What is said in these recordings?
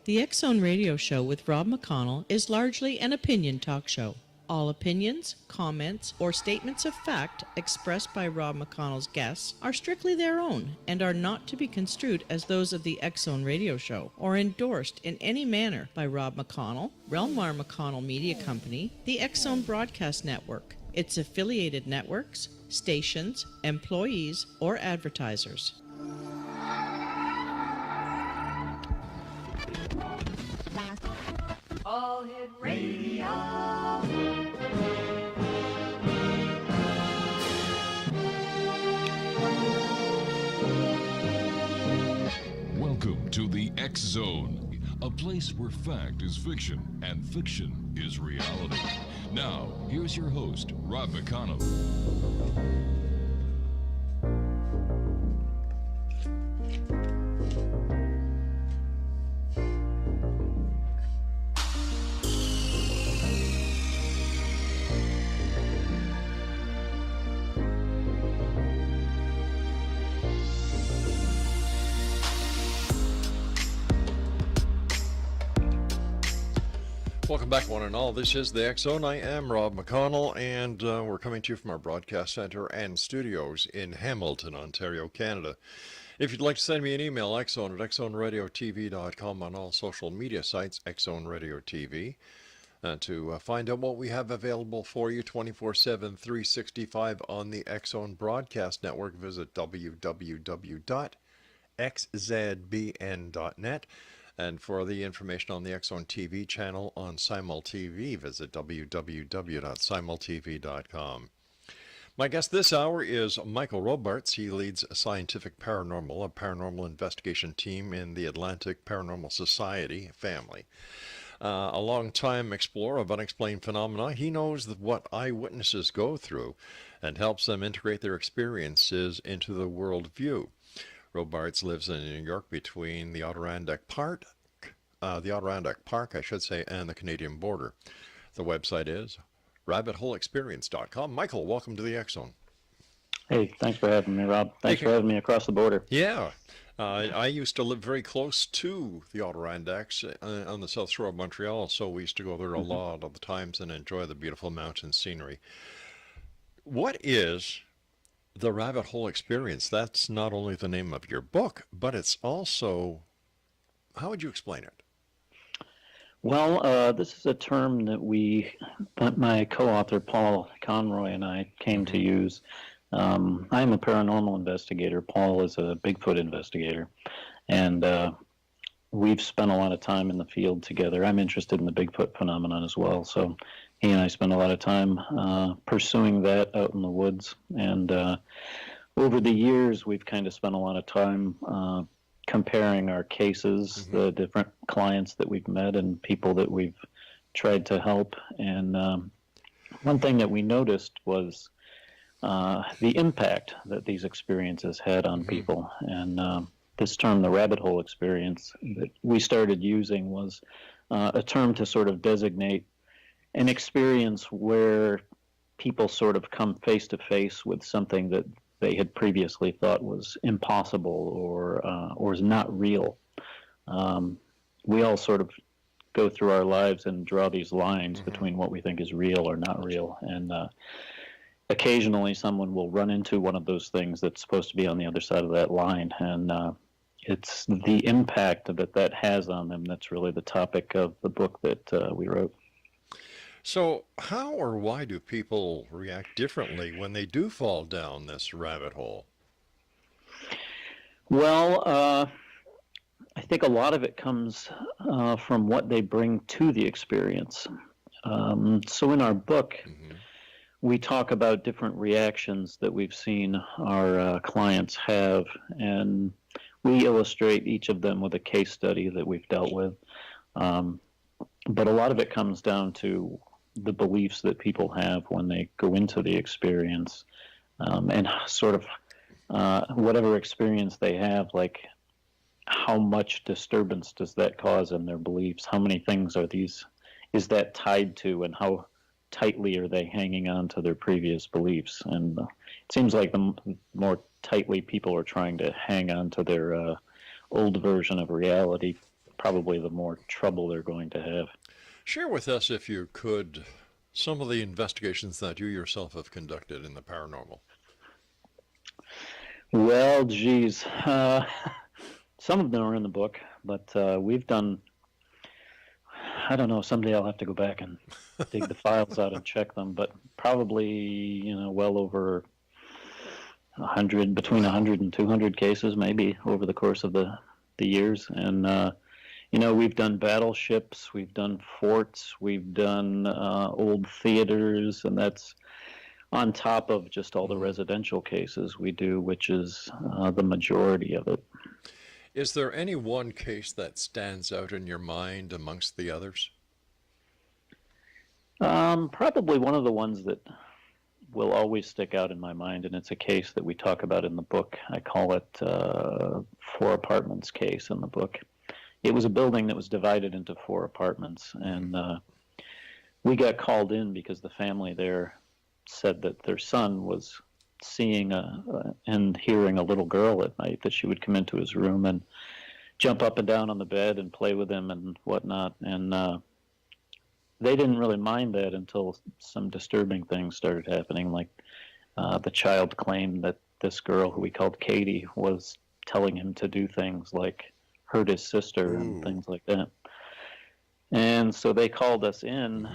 The X Zone Radio Show with Rob McConnell is largely an opinion talk show. All opinions, comments, or statements of fact expressed by Rob McConnell's guests are strictly their own and are not to be construed as those of the X Zone Radio Show or endorsed in any manner by Rob McConnell, rel-mar McConnell Media Company, the X Zone Broadcast Network, its affiliated networks, stations, employees, or advertisers. All Hit Radio. Welcome to the X Zone, a place where fact is fiction and fiction is reality. Now, here's your host, Rob McConnell. Welcome back, one and all. This is the X Zone. I am Rob McConnell, and we're coming to you from our broadcast center and studios in Hamilton, Ontario, Canada. If you'd like to send me an email, xzone at xzoneradiotv.com, on all social media sites, Xzone Radio TV. To find out what we have available for you 24/7, 365 on the X Zone Broadcast Network, visit www.xzbn.net. And for the information on the X Zone TV channel on SimulTV, visit www.simultv.com. My guest this hour is Michael Robartes. He leads Scientific Paranormal, a paranormal investigation team in the Atlantic Paranormal Society family. A long-time explorer of unexplained phenomena, he knows what eyewitnesses go through and helps them integrate their experiences into the world view. Robartes lives in New York between the Adirondack Park, and the Canadian border. The website is rabbitholeexperience.com. Michael, welcome to the X Zone. Hey, thanks for having me, Rob. Thanks for having me across the border. Yeah. I used to live very close to the Adirondacks on the south shore of Montreal, so we used to go there a lot of the times and enjoy the beautiful mountain scenery. What is the Rabbit Hole Experience? That's not only the name of your book, but it's also, how would you explain it? Well, this is a term that my co-author Paul Conroy and I came to use. I'm a paranormal investigator. Paul is a Bigfoot investigator. And we've spent a lot of time in the field together. I'm interested in the Bigfoot phenomenon as well. So he and I spent a lot of time pursuing that out in the woods. And over the years, we've kind of spent a lot of time comparing our cases, the different clients that we've met and people that we've tried to help. And one thing that we noticed was the impact that these experiences had on people. And this term, the rabbit hole experience, that we started using was a term to sort of designate an experience where people sort of come face to face with something that they had previously thought was impossible or is not real. We all sort of go through our lives and draw these lines between what we think is real or not real. And occasionally someone will run into one of those things that's supposed to be on the other side of that line. And it's the impact that has on them that's really the topic of the book that we wrote. So how or why do people react differently when they do fall down this rabbit hole? Well, I think a lot of it comes from what they bring to the experience. So in our book, we talk about different reactions that we've seen our clients have, and we illustrate each of them with a case study that we've dealt with. But a lot of it comes down to the beliefs that people have when they go into the experience, and sort of whatever experience they have, like how much disturbance does that cause in their beliefs? How many things is that tied to, and how tightly are they hanging on to their previous beliefs. And it seems like the more tightly people are trying to hang on to their old version of reality, probably the more trouble they're going to have. Share with us, if you could, some of the investigations that you yourself have conducted in the paranormal. Well, geez, some of them are in the book, but we've done, I don't know, someday I'll have to go back and dig the files out and check them, but probably, well over 100, between 100 and 200 cases maybe over the course of the years. And, we've done battleships, we've done forts, we've done old theaters, and that's on top of just all the residential cases we do, which is the majority of it. Is there any one case that stands out in your mind amongst the others? Probably one of the ones that will always stick out in my mind, and it's a case that we talk about in the book. I call it Four Apartments case in the book. It was a building that was divided into 4 apartments, and we got called in because the family there said that their son was seeing and hearing a little girl at night, that she would come into his room and jump up and down on the bed and play with him and whatnot. And they didn't really mind that until some disturbing things started happening, like the child claimed that this girl, who we called Katie, was telling him to do things like hurt his sister and things like that. And so they called us in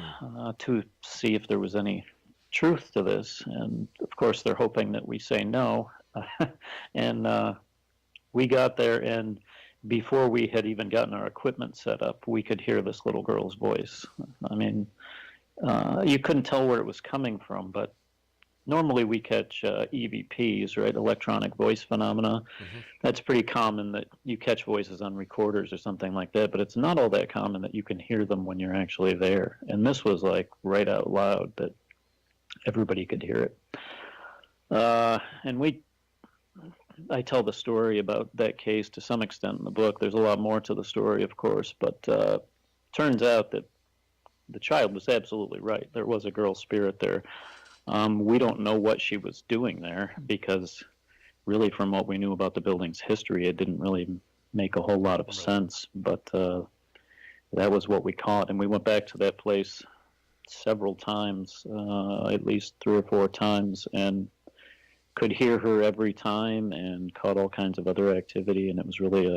to see if there was any truth to this, and of course they're hoping that we say no. And we got there, and before we had even gotten our equipment set up, we could hear this little girl's voice. I mean, you couldn't tell where it was coming from, but normally we catch EVPs, right, electronic voice phenomena. That's pretty common, that you catch voices on recorders or something like that, but it's not all that common that you can hear them when you're actually there. And this was like right out loud, that everybody could hear it. And I tell the story about that case to some extent in the book. There's a lot more to the story, of course, but turns out that the child was absolutely right. There was a girl spirit there. We don't know what she was doing there, because really from what we knew about the building's history, it didn't really make a whole lot of sense, but that was what we caught. And we went back to that place several times, at least 3 or 4 times, and could hear her every time and caught all kinds of other activity, and it was really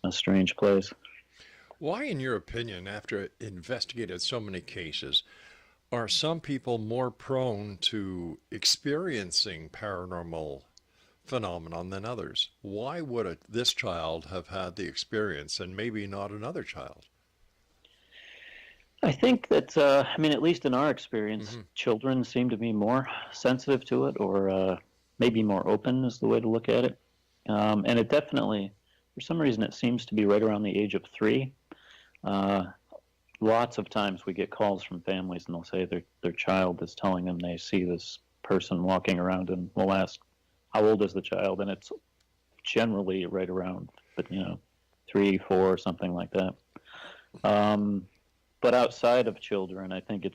a strange place. Why, in your opinion, after investigated so many cases, are some people more prone to experiencing paranormal phenomenon than others? Why would this child have had the experience and maybe not another child? I think that, at least in our experience, children seem to be more sensitive to it, or maybe more open is the way to look at it. And it definitely, for some reason, it seems to be right around the age of 3. Lots of times we get calls from families, and they'll say their child is telling them they see this person walking around, and we'll ask, how old is the child? And it's generally right around, 3, 4, something like that. But outside of children, I think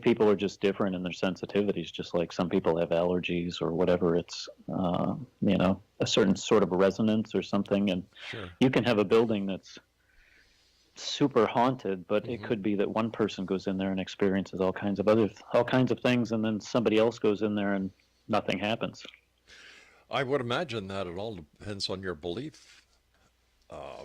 people are just different in their sensitivities, just like some people have allergies or whatever. It's, a certain sort of resonance or something. And you can have a building that's super haunted, but it could be that one person goes in there and experiences all kinds of things, and then somebody else goes in there and nothing happens. I would imagine that it all depends on your belief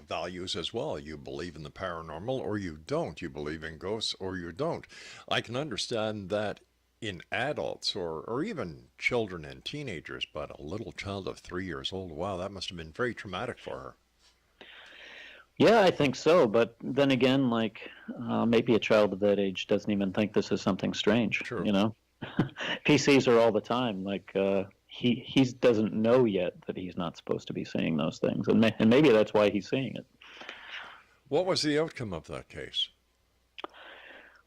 values as well. You believe in the paranormal or you don't. You believe in ghosts or you don't. I can understand that in adults or even children and teenagers, but a little child of 3 years old, wow, that must have been very traumatic for her. Yeah, I think so. But then again, maybe a child of that age doesn't even think this is something strange. True. PCs are all the time. He doesn't know yet that he's not supposed to be seeing those things, and maybe that's why he's seeing it. What was the outcome of that case?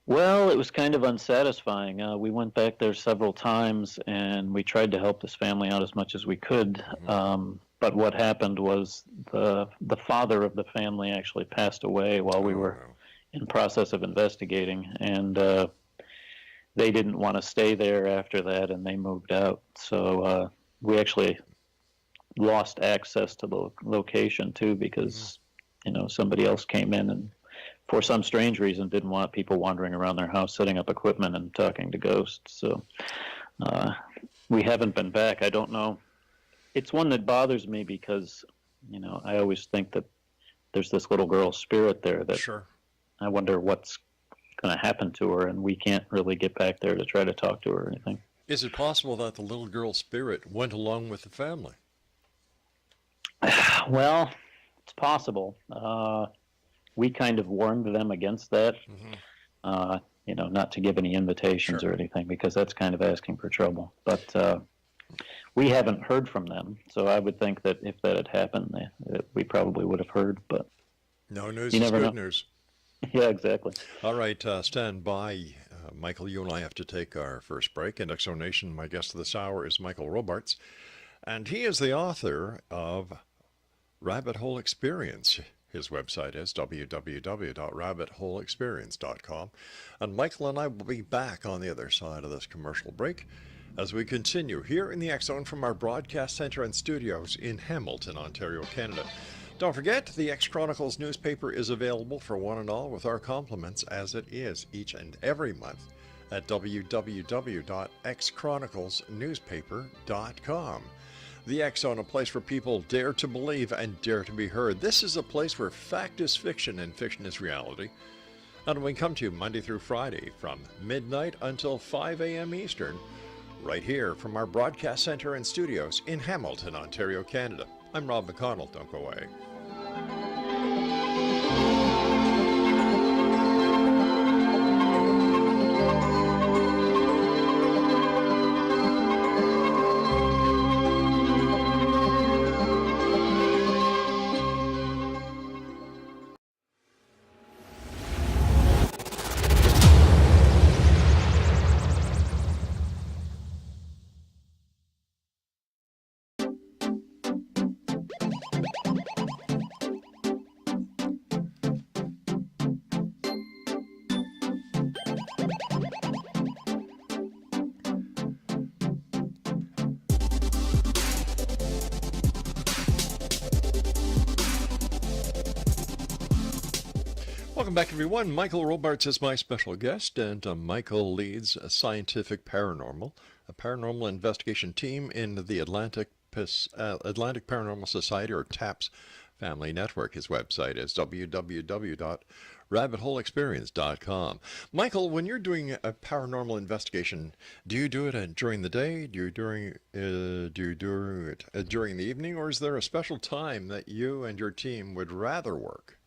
Well, it was kind of unsatisfying. We went back there several times, and we tried to help this family out as much as we could. But what happened was the father of the family actually passed away while we were in process of investigating, and they didn't want to stay there after that, and they moved out. So we actually lost access to the location too, because somebody else came in and for some strange reason didn't want people wandering around their house setting up equipment and talking to ghosts. So we haven't been back. I don't know. It's one that bothers me because I always think that there's this little girl's spirit there that Sure. I wonder what's going to happen to her, and we can't really get back there to try to talk to her or anything. Is it possible that the little girl's spirit went along with the family? Well, it's possible. We kind of warned them against that, not to give any invitations or anything, because that's kind of asking for trouble. But we haven't heard from them, so I would think that if that had happened, we probably would have heard. But No news you is never good know. news. Yeah, exactly. All right, stand by. Michael, you and I have to take our first break. In X Zone Nation, my guest this hour is Michael Robartes, and he is the author of Rabbit Hole Experience. His website is www.rabbitholeexperience.com. And Michael and I will be back on the other side of this commercial break as we continue here in the X Zone from our broadcast center and studios in Hamilton, Ontario, Canada. Don't forget, the X Chronicles newspaper is available for one and all with our compliments, as it is each and every month, at www.xchroniclesnewspaper.com. The X Zone, a place where people dare to believe and dare to be heard. This is a place where fact is fiction and fiction is reality. And we come to you Monday through Friday from midnight until 5 a.m. Eastern, right here from our broadcast center and studios in Hamilton, Ontario, Canada. I'm Rob McConnell. Don't go away. Welcome back, everyone. Michael Robartes is my special guest, and Michael leads Scientific Paranormal, a paranormal investigation team in the Atlantic Paranormal Society, or TAPS, family network. His website is www.rabbitholeexperience.com. Michael, when you're doing a paranormal investigation, do you do it during the day? Do you do it during the evening, or is there a special time that you and your team would rather work?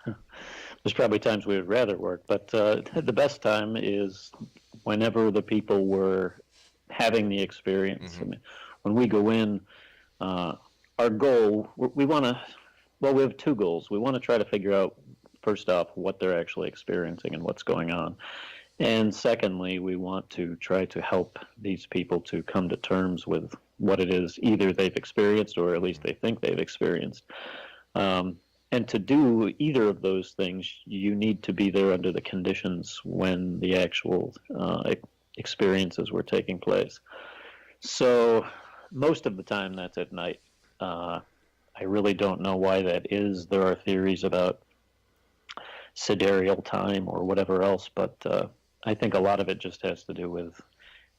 There's probably times we would rather work, but the best time is whenever the people were having the experience. I mean, when we go in, our goal, we want to, well, we have two goals. We want to try to figure out, first off, what they're actually experiencing and what's going on. And secondly, we want to try to help these people to come to terms with what it is either they've experienced or at least they think they've experienced. And to do either of those things, you need to be there under the conditions when the actual experiences were taking place. So most of the time that's at night. I really don't know why that is. There are theories about sidereal time or whatever else, but I think a lot of it just has to do with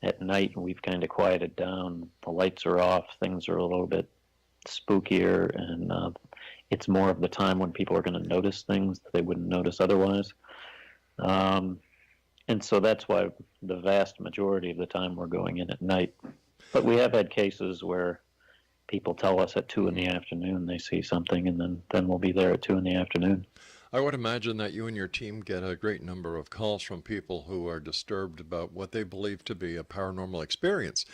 at night we've kind of quieted down. The lights are off. Things are a little bit spookier, and it's more of the time when people are going to notice things that they wouldn't notice otherwise. And so that's why the vast majority of the time we're going in at night. But we have had cases where people tell us at 2 in the afternoon they see something, and then we'll be there at 2 in the afternoon. I would imagine that you and your team get a great number of calls from people who are disturbed about what they believe to be a paranormal experience.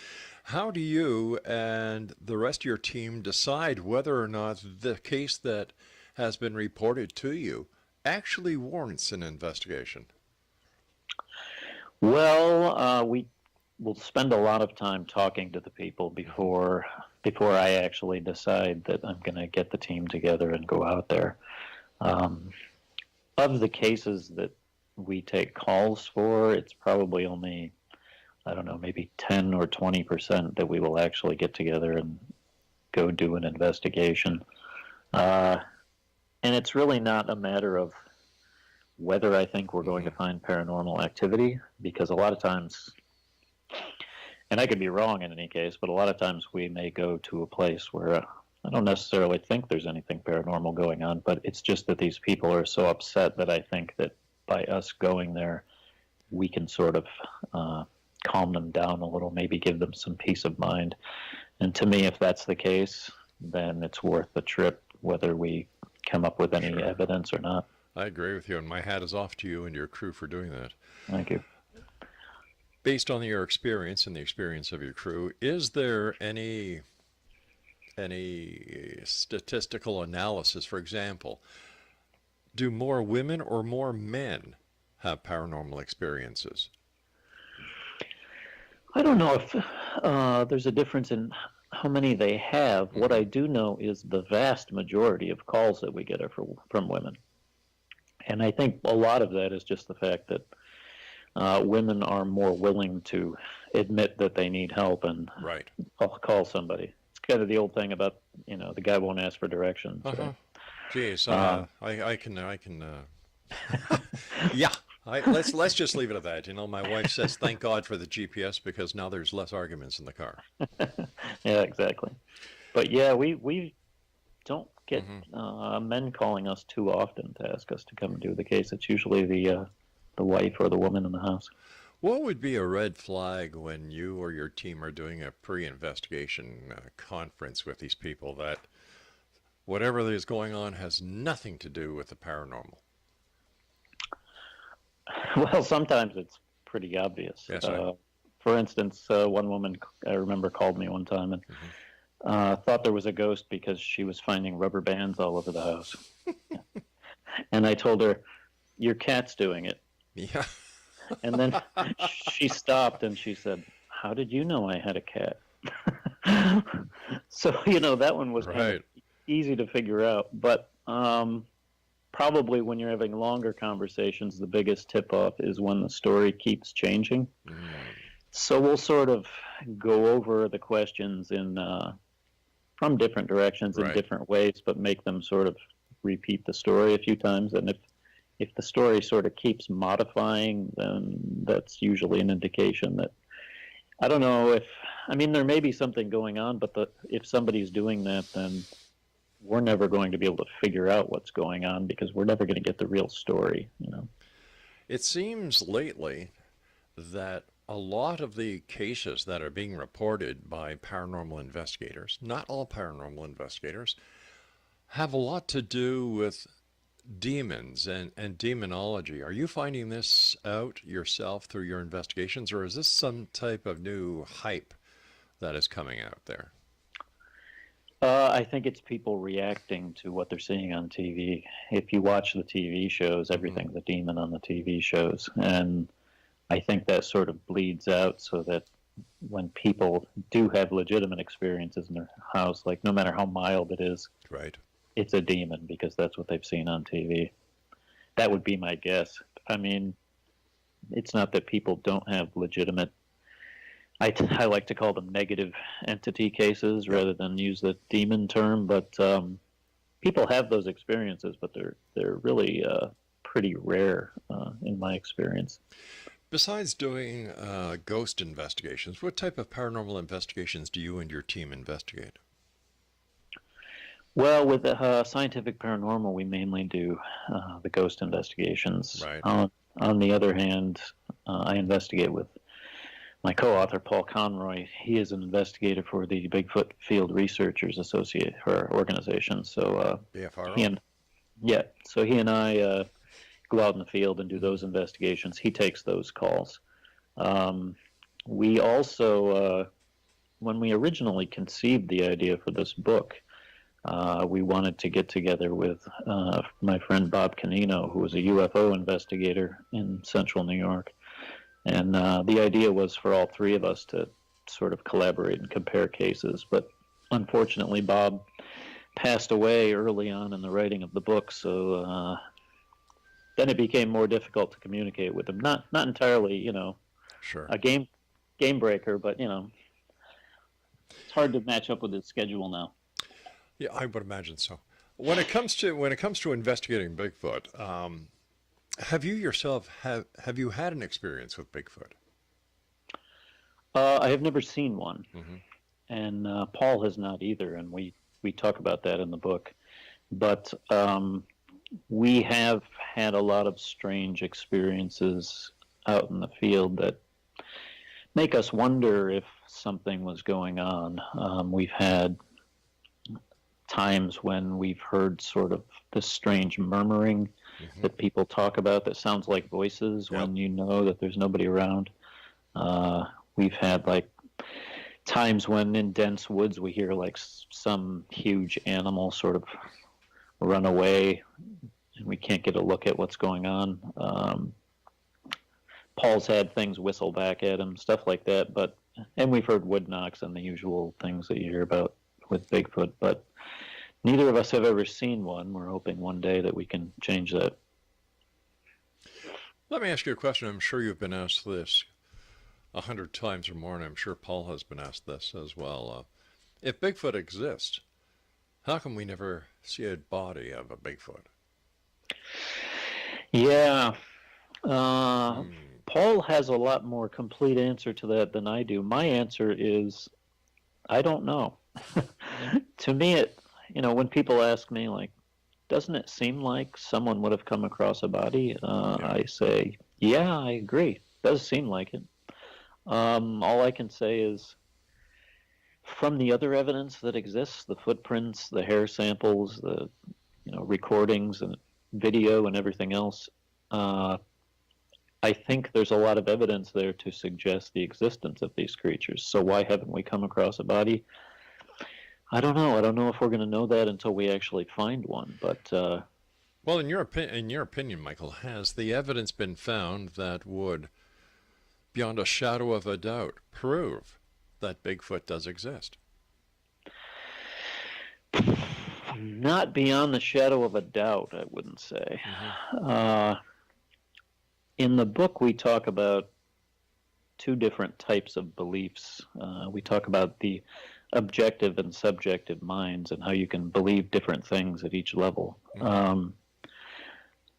How do you and the rest of your team decide whether or not the case that has been reported to you actually warrants an investigation? Well, we will spend a lot of time talking to the people before I actually decide that I'm going to get the team together and go out there. Of the cases that we take calls for, it's probably only, I don't know, maybe 10 or 20% that we will actually get together and go do an investigation. And it's really not a matter of whether I think we're going to find paranormal activity, because a lot of times, and I could be wrong in any case, but a lot of times we may go to a place where I don't necessarily think there's anything paranormal going on, but it's just that these people are so upset that I think that by us going there, we can sort of calm them down a little, maybe give them some peace of mind. And to me, if that's the case, then it's worth the trip, whether we come up with any evidence or not. I agree with you, and my hat is off to you and your crew for doing that. Thank you. Based on your experience and the experience of your crew, is there any statistical analysis? For example, do more women or more men have paranormal experiences? I don't know if there's a difference in how many they have. What I do know is the vast majority of calls that we get are from women. And I think a lot of that is just the fact that women are more willing to admit that they need help and call somebody. It's kind of the old thing about, the guy won't ask for directions. Right? Geez, I can. Yeah, let's just leave it at that. My wife says, "Thank God for the GPS, because now there's less arguments in the car." Yeah, exactly. But yeah, we don't get men calling us too often to ask us to come and do the case. It's usually the wife or the woman in the house. What would be a red flag when you or your team are doing a pre-investigation conference with these people that whatever is going on has nothing to do with the paranormal? Well, sometimes it's pretty obvious. Yes, for instance, one woman I remember called me one time and thought there was a ghost because she was finding rubber bands all over the house. And I told her, "Your cat's doing it." Yeah. And then she stopped and she said, "How did you know I had a cat?" So, that one was kind of easy to figure out. But probably when you're having longer conversations, the biggest tip-off is when the story keeps changing. So we'll sort of go over the questions from different directions in different ways, but make them sort of repeat the story a few times. And if the story sort of keeps modifying, then that's usually an indication that, I don't know there may be something going on, but if somebody's doing that, then we're never going to be able to figure out what's going on, because we're never going to get the real story, It seems lately that a lot of the cases that are being reported by paranormal investigators, not all paranormal investigators, have a lot to do with demons and demonology. Are you finding this out yourself through your investigations, or is this some type of new hype that is coming out there? I think it's people reacting to what they're seeing on TV. If you watch the TV shows, everything's a demon on the TV shows. And I think that sort of bleeds out, so that when people do have legitimate experiences in their house, like no matter how mild it is, it's a demon, because that's what they've seen on TV. That would be my guess. It's not that people don't have legitimate, I like to call them negative entity cases rather than use the demon term, but people have those experiences, but they're really pretty rare in my experience. Besides doing ghost investigations, what type of paranormal investigations do you and your team investigate? Well, with Scientific Paranormal, we mainly do the ghost investigations. On the other hand, I investigate with my co-author, Paul Conroy. He is an investigator for the Bigfoot Field Researchers Associate, her organization. So BFRO? He and I go out in the field and do those investigations. He takes those calls. We also, when we originally conceived the idea for this book, we wanted to get together with my friend Bob Canino, who was a UFO investigator in central New York. And the idea was for all three of us to sort of collaborate and compare cases. But unfortunately, Bob passed away early on in the writing of the book, so then it became more difficult to communicate with them. Not entirely, Sure. a game breaker, but it's hard to match up with his schedule now. Yeah, I would imagine so. When it comes to investigating Bigfoot, have you yourself have you had an experience with Bigfoot? I have never seen one, Mm-hmm. and Paul has not either, and we talk about that in the book. But we have had a lot of strange experiences out in the field that make us wonder if something was going on. We've had times when we've heard sort of this strange murmuring that people talk about that sounds like voices when you know that there's nobody around. We've had like times when in dense woods we hear like some huge animal sort of run away and we can't get a look at what's going on. Paul's had things whistle back at him, stuff like that. And we've heard wood knocks and the usual things that you hear about with Bigfoot, but neither of us have ever seen one. We're hoping one day that we can change that. Let me ask you a question. I'm sure you've been asked this 100 times or more, and I'm sure Paul has been asked this as well. If Bigfoot exists, how come we never see a body of a Bigfoot? Yeah. Paul has a lot more complete answer to that than I do. My answer is, I don't know. To me, when people ask me, like, doesn't it seem like someone would have come across a body? I say, yeah, I agree. Does seem like it. All I can say is, from the other evidence that exists, the footprints, the hair samples, the recordings and video and everything else, I think there's a lot of evidence there to suggest the existence of these creatures. So why haven't we come across a body? I don't know. I don't know if we're going to know that until we actually find one. But well, in your opinion, Michael, has the evidence been found that would, beyond a shadow of a doubt, prove that Bigfoot does exist? Not beyond the shadow of a doubt, I wouldn't say. In the book, we talk about two different types of beliefs. We talk about the objective and subjective minds and how you can believe different things at each level.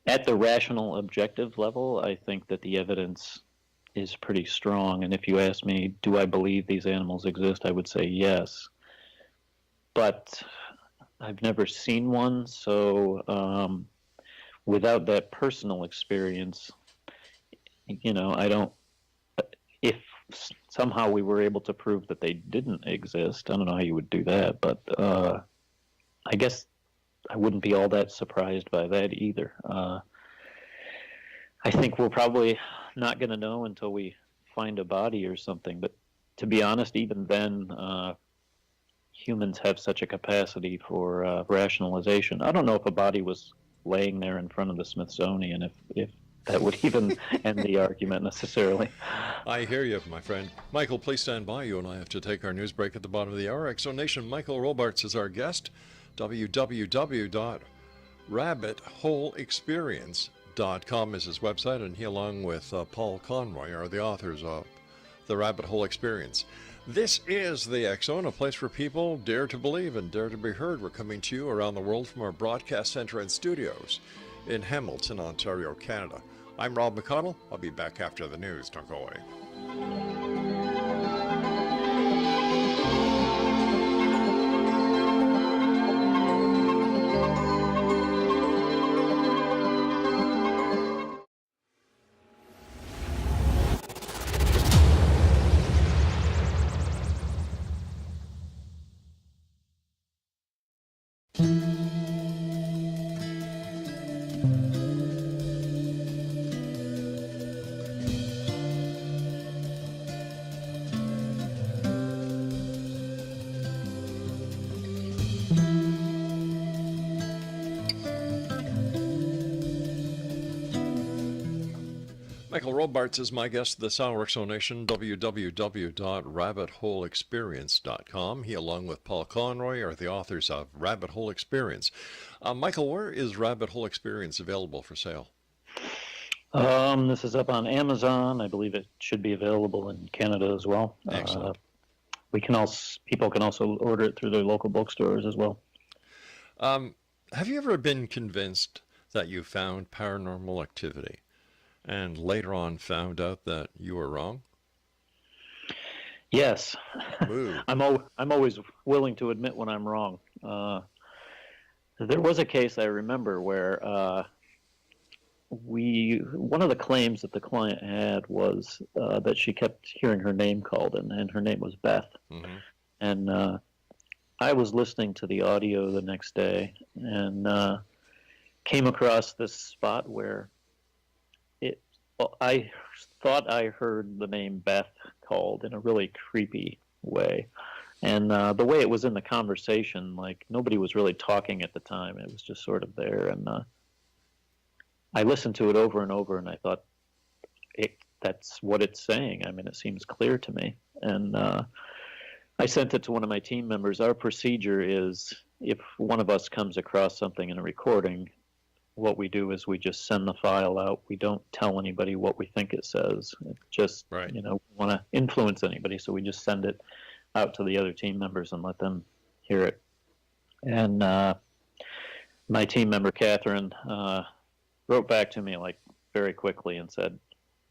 At the rational objective level, I think that the evidence is pretty strong. And if you ask me, do I believe these animals exist, I would say yes. But I've never seen one, so without that personal experience, I don't. If somehow we were able to prove that they didn't exist, I don't know how you would do that, but I guess I wouldn't be all that surprised by that either. I think we're probably not going to know until we find a body or something, but to be honest, even then, humans have such a capacity for rationalization. I don't know if a body was laying there in front of the Smithsonian, if that would even end the argument necessarily. I hear you, my friend. Michael, please stand by. You and I have to take our news break at the bottom of the hour. X Zone Nation, Michael Robartes is our guest. www.rabbitholeexperience.com is his website, and he, along with Paul Conroy, are the authors of The Rabbit Hole Experience. This is the X Zone, a place where people dare to believe and dare to be heard. We're coming to you around the world from our broadcast center and studios in Hamilton, Ontario, Canada. I'm Rob McConnell. I'll be back after the news. Don't go away. Michael Robartes is my guest this hour, X Zone Nation, www.rabbitholeexperience.com. He, along with Paul Conroy, are the authors of Rabbit Hole Experience. Michael, where is Rabbit Hole Experience available for sale? This is up on Amazon. I believe it should be available in Canada as well. Excellent. People can also order it through their local bookstores as well. Have you ever been convinced that you found paranormal activity and later on found out that you were wrong? Yes. Ooh. I'm always willing to admit when I'm wrong. There was a case I remember where one of the claims that the client had was that she kept hearing her name called, and her name was Beth. Mm-hmm. And I was listening to the audio the next day and came across this spot where I thought I heard the name Beth called in a really creepy way. And the way it was in the conversation, like nobody was really talking at the time. It was just sort of there. And I listened to it over and over, and I thought, that's what it's saying. I mean, it seems clear to me. And I sent it to one of my team members. Our procedure is if one of us comes across something in a recording, what we do is we just send the file out. We don't tell anybody what we think it says. It just, Right. we want to influence anybody, so we just send it out to the other team members and let them hear it. And my team member, Catherine, wrote back to me like very quickly and said,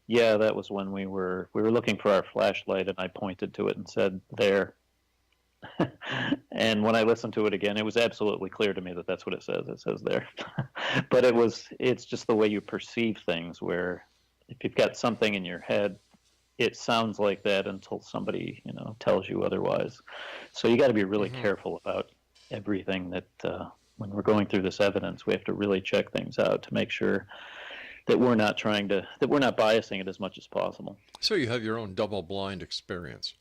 yeah, that was when we were looking for our flashlight, and I pointed to it and said, there. And when I listened to it again, it was absolutely clear to me that that's what it says. It says there. But it's just the way you perceive things, where if you've got something in your head, it sounds like that until somebody, tells you otherwise. So you got to be really careful about everything that when we're going through this evidence, we have to really check things out to make sure that we're not biasing it as much as possible. So you have your own double-blind experience.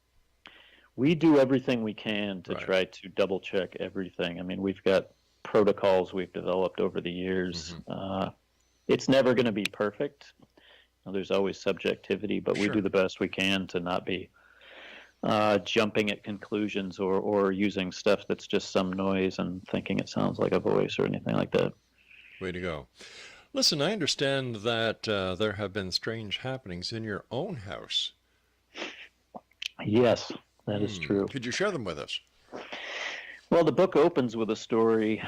We do everything we can to Right. try to double check everything. I mean, we've got protocols we've developed over the years. It's never going to be perfect. There's always subjectivity, but we Sure. do the best we can to not be jumping at conclusions or using stuff that's just some noise and thinking it sounds like a voice or anything like that. Way to go. Listen, I understand that there have been strange happenings in your own house. Yes, that is true. Could you share them with us? Well, the book opens with a story,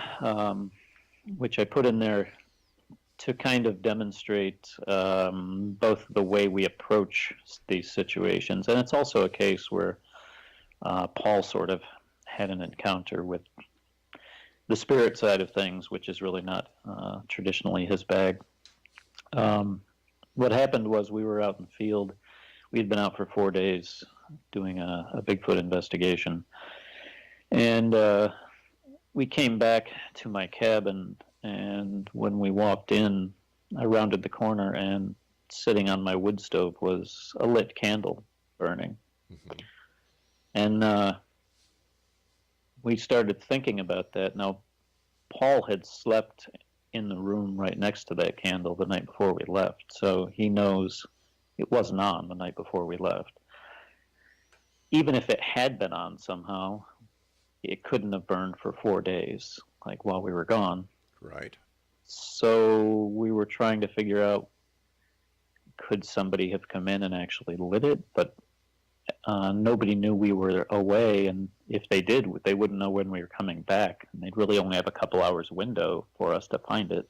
which I put in there to kind of demonstrate both the way we approach these situations, and it's also a case where Paul sort of had an encounter with the spirit side of things, which is really not traditionally his bag. What happened was we were out in the field. We had been out for 4 days doing a Bigfoot investigation. And we came back to my cabin, and when we walked in, I rounded the corner, and sitting on my wood stove was a lit candle burning. And we started thinking about that. Now, Paul had slept in the room right next to that candle the night before we left, so he knows it wasn't on the night before we left. Even if it had been on somehow, it couldn't have burned for 4 days, like while we were gone. Right. So we were trying to figure out, could somebody have come in and actually lit it? But nobody knew we were away, and if they did, they wouldn't know when we were coming back. And they'd really only have a couple hours window for us to find it.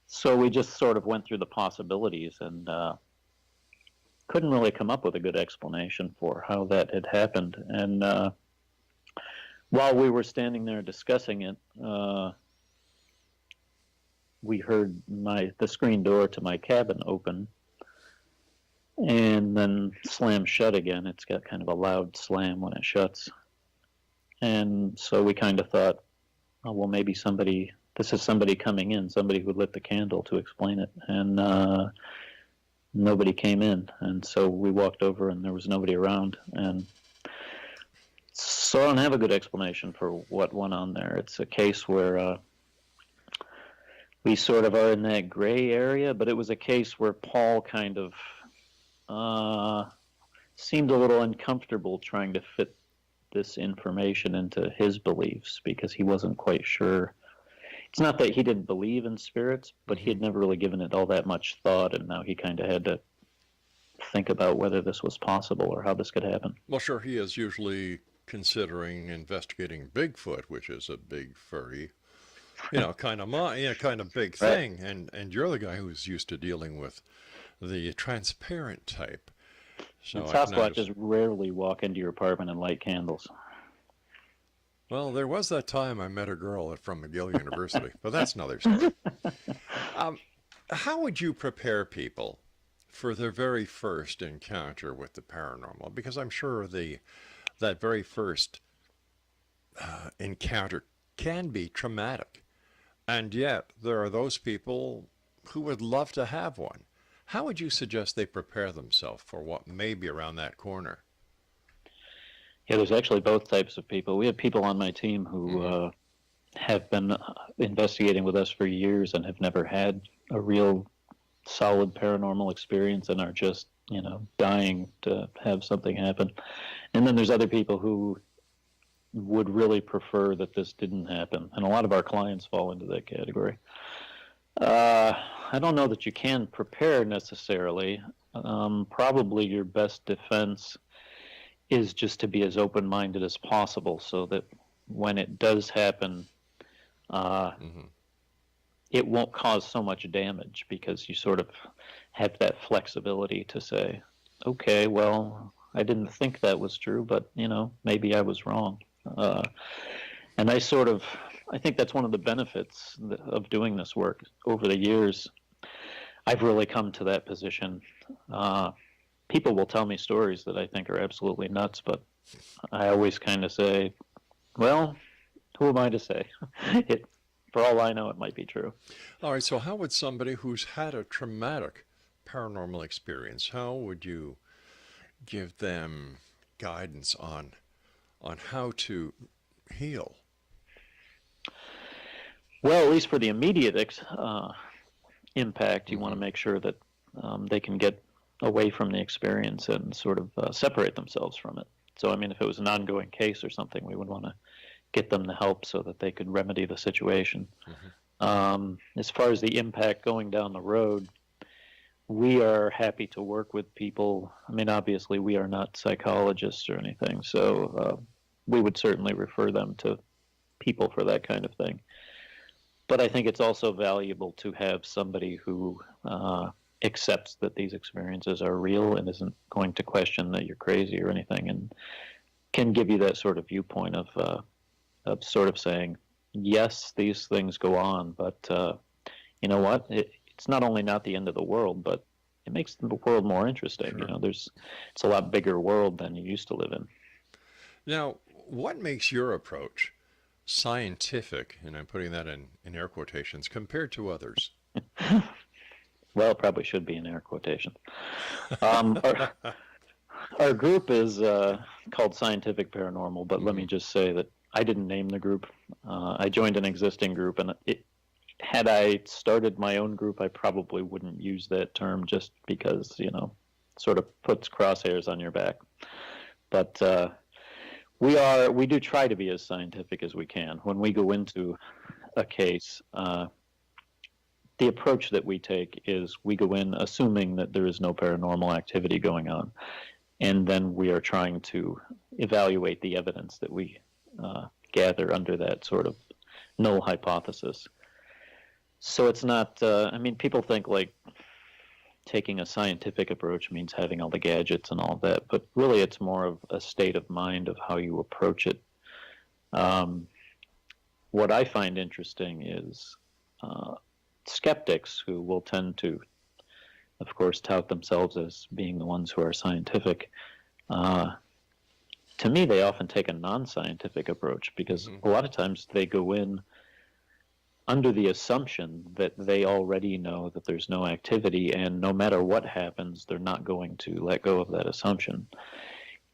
So we just sort of went through the possibilities and couldn't really come up with a good explanation for how that had happened. And while we were standing there discussing it, we heard the screen door to my cabin open and then slam shut again. It's got kind of a loud slam when it shuts. And so we kind of thought, oh, well, maybe this is somebody coming in, somebody who lit the candle to explain it. And nobody came in. And so we walked over and there was nobody around. And so I don't have a good explanation for what went on there. It's a case where we sort of are in that gray area, but it was a case where Paul kind of seemed a little uncomfortable trying to fit this information into his beliefs because he wasn't quite sure it's not that he didn't believe in spirits, but he had never really given it all that much thought, and now he kind of had to think about whether this was possible or how this could happen. Well, sure, he is usually considering investigating Bigfoot, which is a big furry, kind of big thing, and you're the guy who's used to dealing with the transparent type. So and Sasquatches rarely walk into your apartment and light candles. Well, there was that time I met a girl from McGill University, but that's another story. How would you prepare people for their very first encounter with the paranormal? Because I'm sure that very first encounter can be traumatic, and yet there are those people who would love to have one. How would you suggest they prepare themselves for what may be around that corner? Yeah, there's actually both types of people. We have people on my team who have been investigating with us for years and have never had a real solid paranormal experience and are just, dying to have something happen. And then there's other people who would really prefer that this didn't happen. And a lot of our clients fall into that category. I don't know that you can prepare necessarily. Probably your best defense is just to be as open-minded as possible so that when it does happen, it won't cause so much damage because you sort of have that flexibility to say, okay, well, I didn't think that was true, but, maybe I was wrong. And I think that's one of the benefits of doing this work. Over the years, I've really come to that position. People will tell me stories that I think are absolutely nuts, but I always kind of say, well, who am I to say? For all I know, it might be true. All right, so how would somebody who's had a traumatic paranormal experience, how would you give them guidance on how to heal? Well, at least for the immediate impact, you want to make sure that they can get away from the experience and sort of separate themselves from it. So, if it was an ongoing case or something, we would want to get them the help so that they could remedy the situation. As far as the impact going down the road, we are happy to work with people. Obviously, we are not psychologists or anything, so we would certainly refer them to people for that kind of thing. But I think it's also valuable to have somebody who accepts that these experiences are real and isn't going to question that you're crazy or anything, and can give you that sort of viewpoint of sort of saying, yes, these things go on, but you know what? It's not only not the end of the world, but it makes the world more interesting. Sure. It's a lot bigger world than you used to live in. Now, what makes your approach scientific, and I'm putting that in air quotations, compared to others? Well, it probably should be in air quotations. Our group is called Scientific Paranormal, but let me just say that I didn't name the group. I joined an existing group, and had I started my own group, I probably wouldn't use that term just because, sort of puts crosshairs on your back. But we do try to be as scientific as we can. When we go into a case, the approach that we take is we go in assuming that there is no paranormal activity going on, and then we are trying to evaluate the evidence that we gather under that sort of null hypothesis. So it's not, people think like taking a scientific approach means having all the gadgets and all that, but really it's more of a state of mind of how you approach it. What I find interesting is skeptics who will tend to, of course, tout themselves as being the ones who are scientific. To me, they often take a non-scientific approach because a lot of times they go in under the assumption that they already know that there's no activity, and no matter what happens, they're not going to let go of that assumption.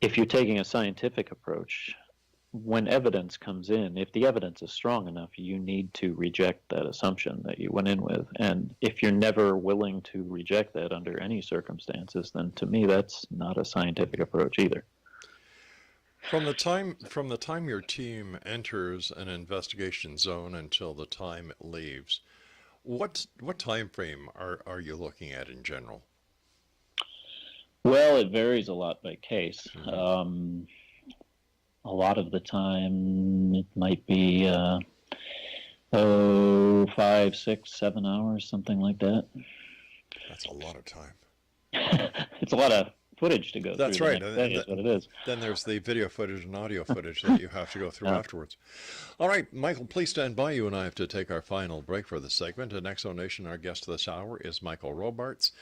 If you're taking a scientific approach, when evidence comes in, if the evidence is strong enough, you need to reject that assumption that you went in with. And if you're never willing to reject that under any circumstances, then to me, that's not a scientific approach either. From the time your team enters an investigation zone until the time it leaves, what time frame are you looking at in general? Well, it varies a lot by case. Mm-hmm. A lot of the time, it might be 5, 6, 7 hours, something like that. That's a lot of time. It's a lot of footage to go That's through. right. The next day is what it is. Then there's the video footage and audio footage that you have to go through afterwards. All right, Michael, please stand by. You and I have to take our final break for this segment. In Exonation, our guest this hour is Michael Robartes.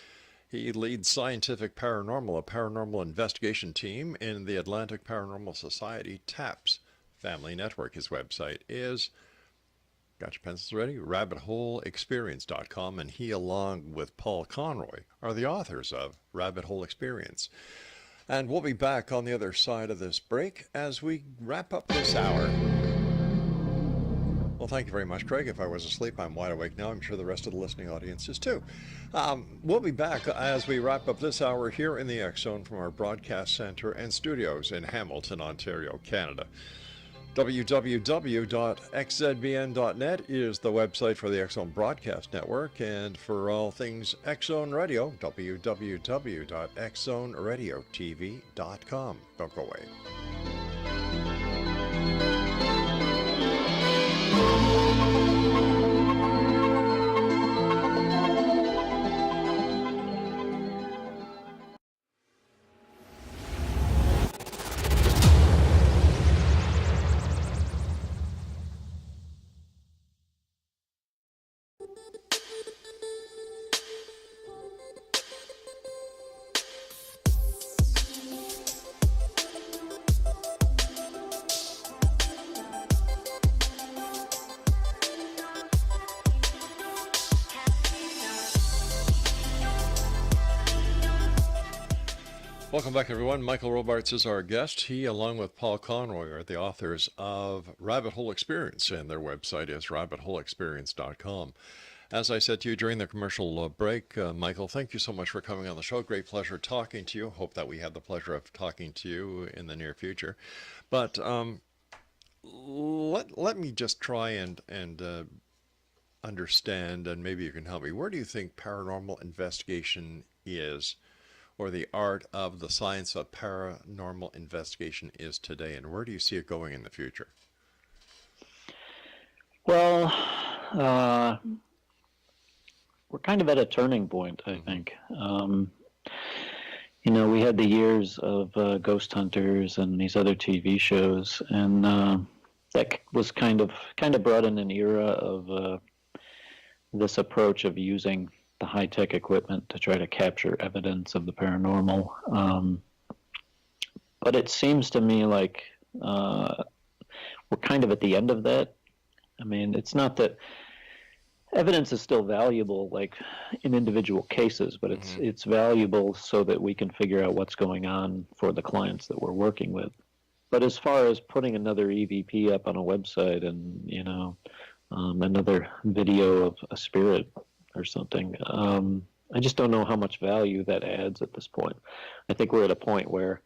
He leads Scientific Paranormal, a paranormal investigation team in the Atlantic Paranormal Society TAPS family network. His website is, got your pencils ready, rabbitholeexperience.com, and he, along with Paul Conroy, are the authors of Rabbit Hole Experience. And we'll be back on the other side of this break as we wrap up this hour. Well, thank you very much, Craig. If I was asleep, I'm wide awake now. I'm sure the rest of the listening audience is too. We'll be back as we wrap up this hour here in the X Zone from our broadcast center and studios in Hamilton, Ontario, Canada. www.xzbn.net is the website for the X Zone Broadcast Network, and for all things X Zone Radio, www.xzoneradiotv.com. Don't go away. Welcome back, everyone. Michael Robartes is our guest. He, along with Paul Conroy, are the authors of Rabbit Hole Experience, and their website is rabbitholeexperience.com. As I said to you during the commercial break, Michael, thank you so much for coming on the show. Great pleasure talking to you. Hope that we have the pleasure of talking to you in the near future. But let me just try and understand, and maybe you can help me. Where do you think paranormal investigation is, or the art of the science of paranormal investigation is today, and where do you see it going in the future? Well, we're kind of at a turning point, I think. We had the years of Ghost Hunters and these other TV shows, and that was kind of brought in an era of this approach of using the high-tech equipment to try to capture evidence of the paranormal. But it seems to me like we're kind of at the end of that. I mean, it's not that evidence is still valuable, like in individual cases, but it's valuable so that we can figure out what's going on for the clients that we're working with. But as far as putting another EVP up on a website and, another video of a spirit or something, I just don't know how much value that adds at this point. I think we're at a point where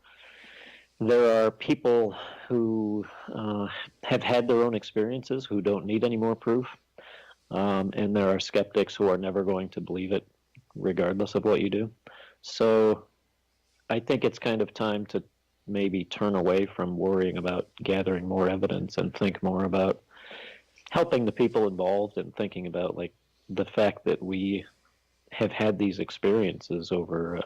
there are people who have had their own experiences who don't need any more proof, and there are skeptics who are never going to believe it regardless of what you do. So I think it's kind of time to maybe turn away from worrying about gathering more evidence and think more about helping the people involved and thinking about like the fact that we have had these experiences over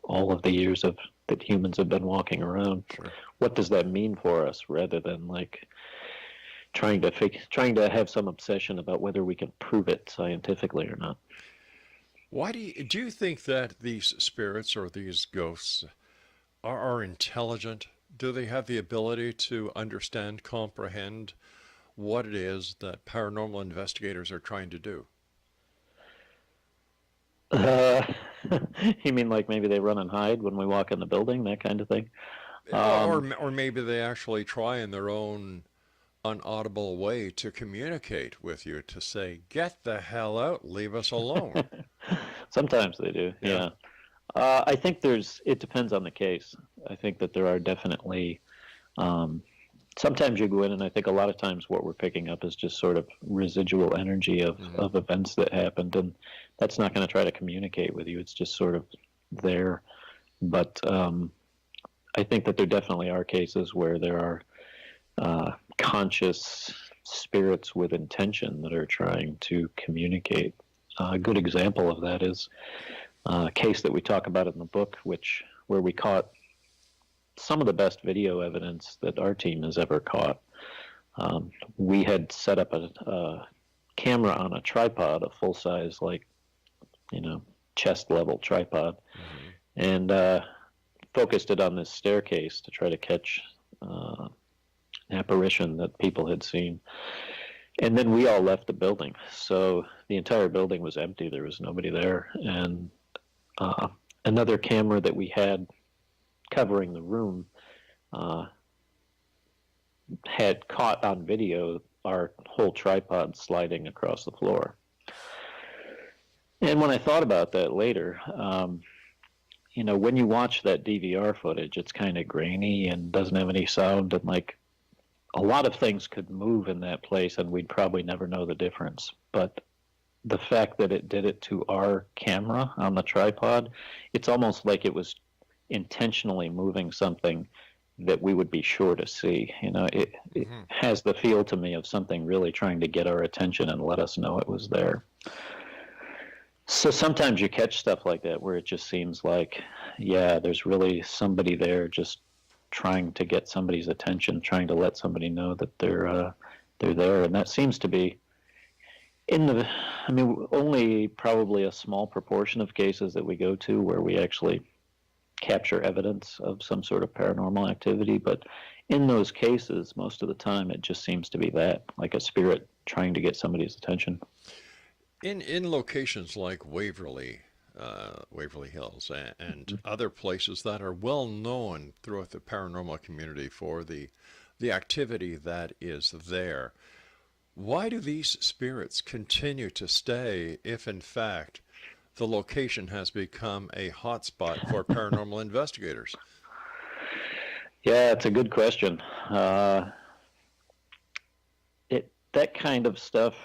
all of the years that humans have been walking around. Sure. What does that mean for us, rather than like trying to have some obsession about whether we can prove it scientifically or not. Why do you think that these spirits or these ghosts are intelligent? Do they have the ability to understand, comprehend what it is that paranormal investigators are trying to do? You mean like maybe they run and hide when we walk in the building, that kind of thing? Or maybe they actually try in their own unaudible way to communicate with you, to say, get the hell out, leave us alone. Sometimes they do, yeah. I think it depends on the case. I think that there are definitely Sometimes you go in, and I think a lot of times what we're picking up is just sort of residual energy of events that happened, and that's not going to try to communicate with you. It's just sort of there. But I think that there definitely are cases where there are conscious spirits with intention that are trying to communicate. A good example of that is a case that we talk about in the book, where we caught some of the best video evidence that our team has ever caught. We had set up a camera on a tripod, a full-size, chest-level tripod, and focused it on this staircase to try to catch an apparition that people had seen. And then we all left the building, so the entire building was empty. There was nobody there. And another camera that we had covering the room had caught on video our whole tripod sliding across the floor. And when I thought about that later, when you watch that DVR footage, it's kind of grainy and doesn't have any sound, and a lot of things could move in that place and we'd probably never know the difference. But the fact that it did it to our camera on the tripod, it's almost like it was intentionally moving something that we would be sure to see. It has the feel to me of something really trying to get our attention and let us know it was there. So sometimes you catch stuff like that where it just seems like, yeah, there's really somebody there just trying to get somebody's attention, trying to let somebody know that they're there. And that seems to be only probably a small proportion of cases that we go to where we actually capture evidence of some sort of paranormal activity. But in those cases, most of the time, it just seems to be that, like a spirit trying to get somebody's attention. In locations like Waverly Hills, and other places that are well known throughout the paranormal community for the activity that is there, why do these spirits continue to stay if, in fact, the location has become a hotspot for paranormal investigators? Yeah, it's a good question. That kind of stuff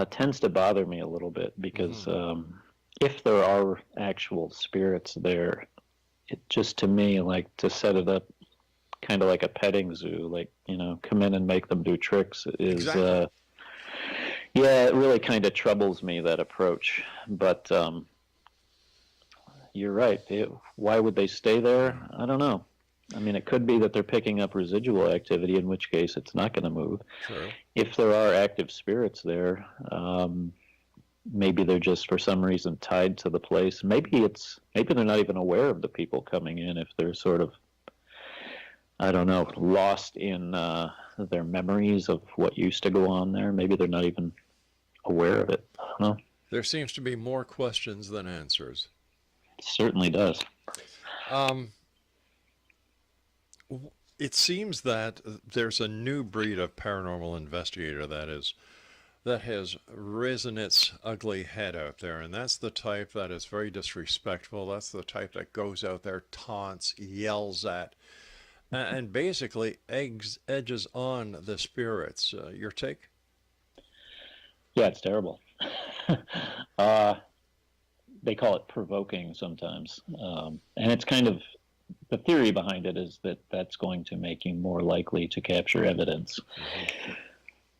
tends to bother me a little bit because if there are actual spirits there, it just, to me, like, to set it up kind of like a petting zoo, come in and make them do tricks is, exactly. Yeah, it really kind of troubles me, that approach. But you're right. Why would they stay there? I don't know. It could be that they're picking up residual activity, in which case it's not going to move. Sure. If there are active spirits there, maybe they're just for some reason tied to the place. Maybe they're not even aware of the people coming in. If they're sort of, I don't know, lost in their memories of what used to go on there. Maybe they're not even aware of it. I don't know. There seems to be more questions than answers. It certainly does. It seems that there's a new breed of paranormal investigator that has risen its ugly head out there, and that's the type that is very disrespectful. That's the type that goes out there, taunts, yells at, and basically edges on the spirits. Your take? Yeah, it's terrible. They call it provoking sometimes, and it's kind of, the theory behind it is that that's going to make you more likely to capture evidence.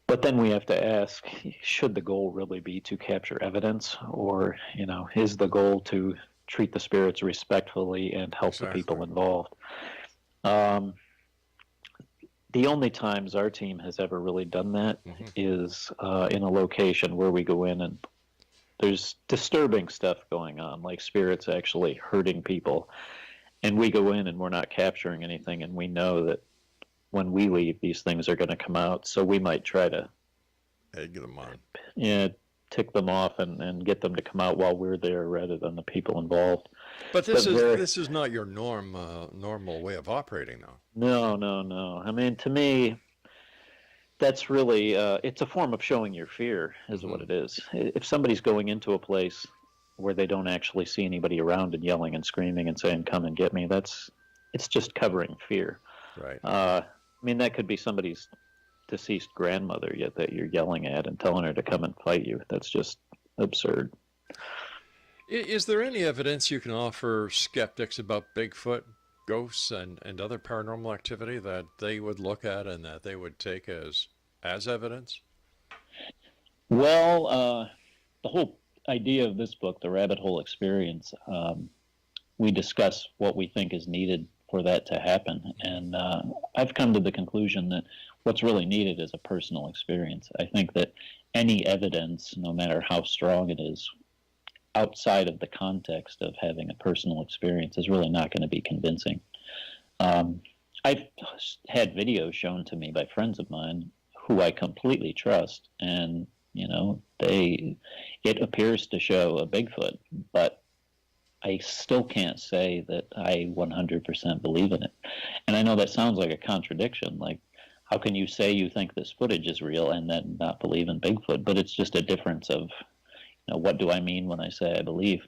But then we have to ask, should the goal really be to capture evidence, or, is the goal to treat the spirits respectfully and help the people involved? The only times our team has ever really done that is in a location where we go in and there's disturbing stuff going on, like spirits actually hurting people. And we go in and we're not capturing anything, and we know that when we leave, these things are going to come out. So we might try to egg them on. Yeah, tick them off and get them to come out while we're there rather than the people involved. But this is not your normal way of operating, though. No. To me, that's really it's a form of showing your fear, is what it is. If somebody's going into a place where they don't actually see anybody around and yelling and screaming and saying, "Come and get me," it's just covering fear. Right. I mean, that could be somebody's deceased grandmother yet that you're yelling at and telling her to come and fight you. That's just absurd. Is there any evidence you can offer skeptics about Bigfoot, ghosts, and other paranormal activity that they would look at and that they would take as evidence? Well, the whole idea of this book, The Rabbit Hole Experience, we discuss what we think is needed for that to happen. And I've come to the conclusion that what's really needed is a personal experience. I think that any evidence, no matter how strong it is, outside of the context of having a personal experience is really not going to be convincing. I've had videos shown to me by friends of mine who I completely trust, and it appears to show a Bigfoot, but I still can't say that I 100% believe in it. And I know that sounds like a contradiction. Like, how can you say you think this footage is real and then not believe in Bigfoot? But it's just a difference of, what do I mean when I say I believe?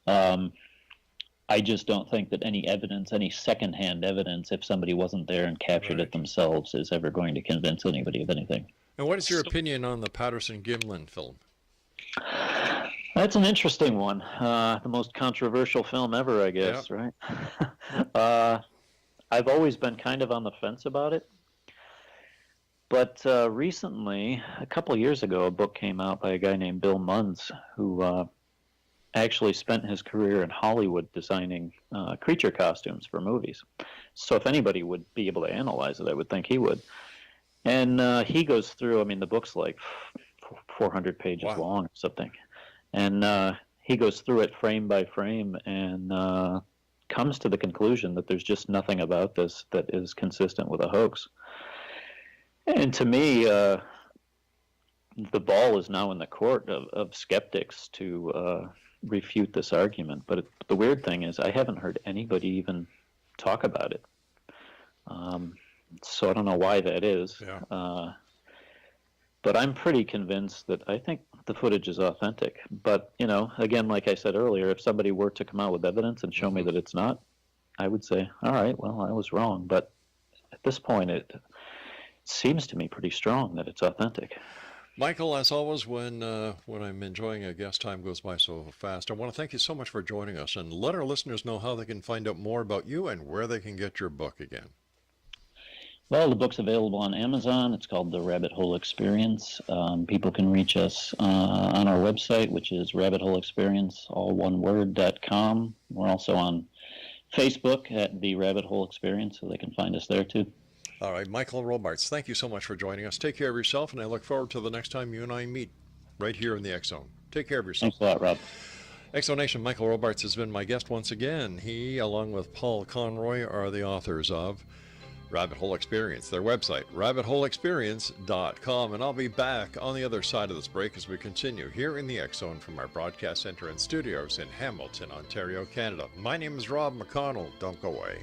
I just don't think that any evidence, any secondhand evidence, if somebody wasn't there and captured it themselves, is ever going to convince anybody of anything. And what is your opinion on the Patterson-Gimlin film? That's an interesting one. The most controversial film ever, I guess, right? I've always been kind of on the fence about it. But recently, a couple of years ago, a book came out by a guy named Bill Munns, who actually spent his career in Hollywood designing creature costumes for movies. So if anybody would be able to analyze it, I would think he would. And he goes through, the book's like 400 pages long or something. And he goes through it frame by frame and comes to the conclusion that there's just nothing about this that is consistent with a hoax. And to me, the ball is now in the court of skeptics to refute this argument. But the weird thing is I haven't heard anybody even talk about it. So I don't know why that is. Yeah. But I'm pretty convinced that I think the footage is authentic. But, again, like I said earlier, if somebody were to come out with evidence and show me that it's not, I would say, all right, well, I was wrong. But at this point, it seems to me pretty strong that it's authentic. Michael, as always, when I'm enjoying a guest, time goes by so fast. I want to thank you so much for joining us, and let our listeners know how they can find out more about you and where they can get your book again. Well, the book's available on Amazon. It's called The Rabbit Hole Experience. People can reach us on our website, which is rabbitholeexperience, all one word.com. We're also on Facebook at The Rabbit Hole Experience, so they can find us there too. All right, Michael Robartes, thank you so much for joining us. Take care of yourself, and I look forward to the next time you and I meet right here in the X Zone. Take care of yourself. Thanks a lot, Rob. X Zone Nation, Michael Robartes has been my guest once again. He, along with Paul Conroy, are the authors of Rabbit Hole Experience, their website, rabbitholeexperience.com. And I'll be back on the other side of this break as we continue here in the X Zone from our broadcast center and studios in Hamilton, Ontario, Canada. My name is Rob McConnell. Don't go away.